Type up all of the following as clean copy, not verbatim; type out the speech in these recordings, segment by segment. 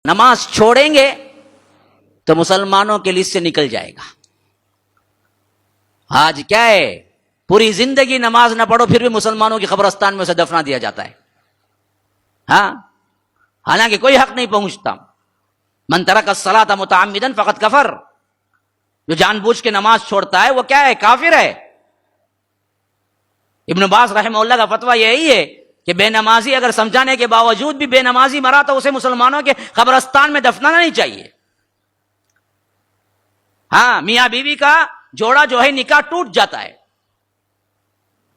نماز چھوڑیں گے تو مسلمانوں کے لسٹ سے نکل جائے گا. آج کیا ہے، پوری زندگی نماز نہ پڑھو پھر بھی مسلمانوں کی قبرستان میں اسے دفنا دیا جاتا ہے. ہاں، حالانکہ کوئی حق نہیں پہنچتا. من ترک الصلاۃ متعمدا فقد کفر، جو جان بوجھ کے نماز چھوڑتا ہے وہ کیا ہے، کافر ہے. ابن باز رحمہ اللہ کا فتویٰ یہی ہے کہ بے نمازی اگر سمجھانے کے باوجود بھی بے نمازی مرا تو اسے مسلمانوں کے قبرستان میں دفنانا نہیں چاہیے. ہاں، میاں بیوی کا جوڑا جو ہے نکاح ٹوٹ جاتا ہے،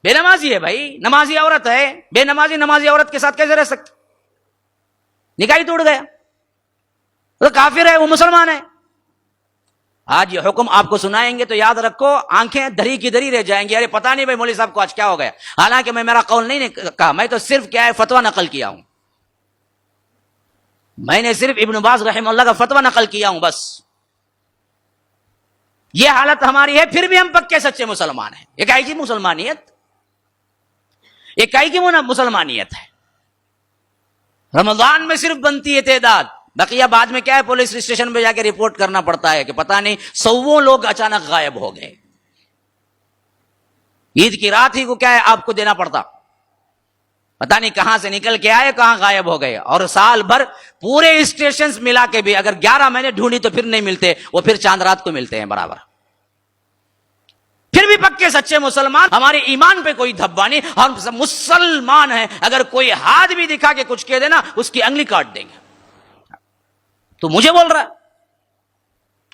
بے نمازی ہے بھائی، نمازی عورت ہے، بے نمازی عورت کے ساتھ کیسے رہ سکتے؟ نکاح ہی ٹوٹ گیا، وہ کافر ہے، وہ مسلمان ہے. آج یہ حکم آپ کو سنائیں گے تو یاد رکھو، آنکھیں دھری کی دھری رہ جائیں گی. ارے پتہ نہیں بھائی مولوی صاحب کو آج کیا ہو گیا. حالانکہ میں میرا قول نہیں کہا، میں تو صرف کیا ہے فتویٰ نقل کیا ہوں. میں نے صرف ابن باز رحمہ اللہ کا فتویٰ نقل کیا ہوں بس. یہ حالت ہماری ہے، پھر بھی ہم پکے سچے مسلمان ہیں. یہ کائی کی مسلمانیت، یہ کائی کی مسلمانیت ہے. رمضان میں صرف بنتی ہے تعداد، بقیہ بعد میں کیا ہے پولیس اسٹیشن پہ جا کے رپورٹ کرنا پڑتا ہے کہ پتہ نہیں سووں لوگ اچانک غائب ہو گئے. عید کی رات ہی کو کیا ہے آپ کو دینا پڑتا، پتہ نہیں کہاں سے نکل کے آئے کہاں غائب ہو گئے. اور سال بھر پورے اسٹیشنز ملا کے بھی اگر 11 مہینے ڈھونڈی تو پھر نہیں ملتے، وہ پھر چاند رات کو ملتے ہیں برابر. پھر بھی پکے سچے مسلمان، ہمارے ایمان پہ کوئی دھبا نہیں. ہم سب مسلمان ہیں، اگر کوئی ہاتھ بھی دکھا کے کچھ کہہ دینا اس کی انگلی کاٹ دیں گے. تو مجھے بول رہا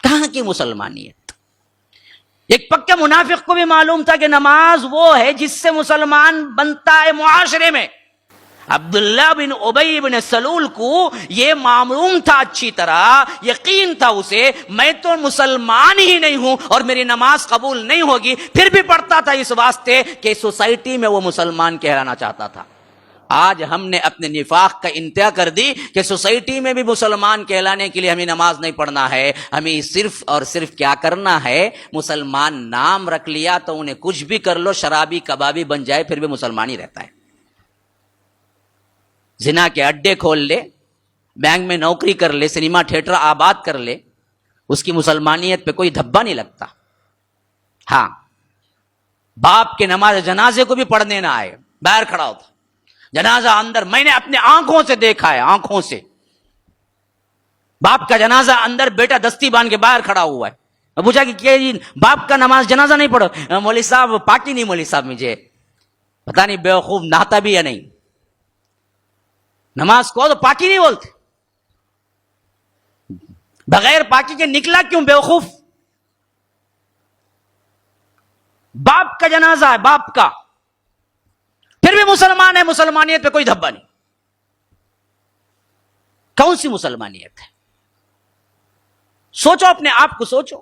کہاں کی مسلمانیت؟ ایک پکا منافق کو بھی معلوم تھا کہ نماز وہ ہے جس سے مسلمان بنتا ہے معاشرے میں. عبداللہ بن ابی بن سلول کو یہ معلوم تھا اچھی طرح، یقین تھا اسے، میں تو مسلمان ہی نہیں ہوں اور میری نماز قبول نہیں ہوگی، پھر بھی پڑھتا تھا اس واسطے کہ سوسائٹی میں وہ مسلمان کہلانا چاہتا تھا. آج ہم نے اپنے نفاق کا انتہا کر دی کہ سوسائٹی میں بھی مسلمان کہلانے کے لیے ہمیں نماز نہیں پڑھنا ہے، ہمیں صرف اور صرف کیا کرنا ہے، مسلمان نام رکھ لیا تو انہیں کچھ بھی کر لو، شرابی کبابی بن جائے پھر بھی مسلمان ہی رہتا ہے. زنا کے اڈے کھول لے، بینک میں نوکری کر لے، سنیما تھیٹر آباد کر لے، اس کی مسلمانیت پہ کوئی دھبا نہیں لگتا. ہاں، باپ کے نماز جنازے کو بھی پڑھنے نہ آئے، باہر کھڑا ہوتا جنازہ اندر. میں نے اپنے آنکھوں سے دیکھا ہے، آنکھوں سے. باپ کا جنازہ اندر، بیٹا دستی باندھ کے باہر کھڑا ہوا ہے. میں پوچھا کہ باپ کا نماز جنازہ نہیں پڑھو؟ مولوی صاحب پاکی نہیں، مولوی صاحب مجھے پتہ نہیں بیوقوف نہاتا بھی یا نہیں. نماز کو تو پاکی نہیں بولتے، بغیر پاکی کے نکلا کیوں بیوقوف؟ باپ کا جنازہ ہے، باپ کا، پھر بھی مسلمان ہے، مسلمانیت پہ کوئی دھبا نہیں. کون سی مسلمانیت ہے؟ سوچو، اپنے آپ کو سوچو.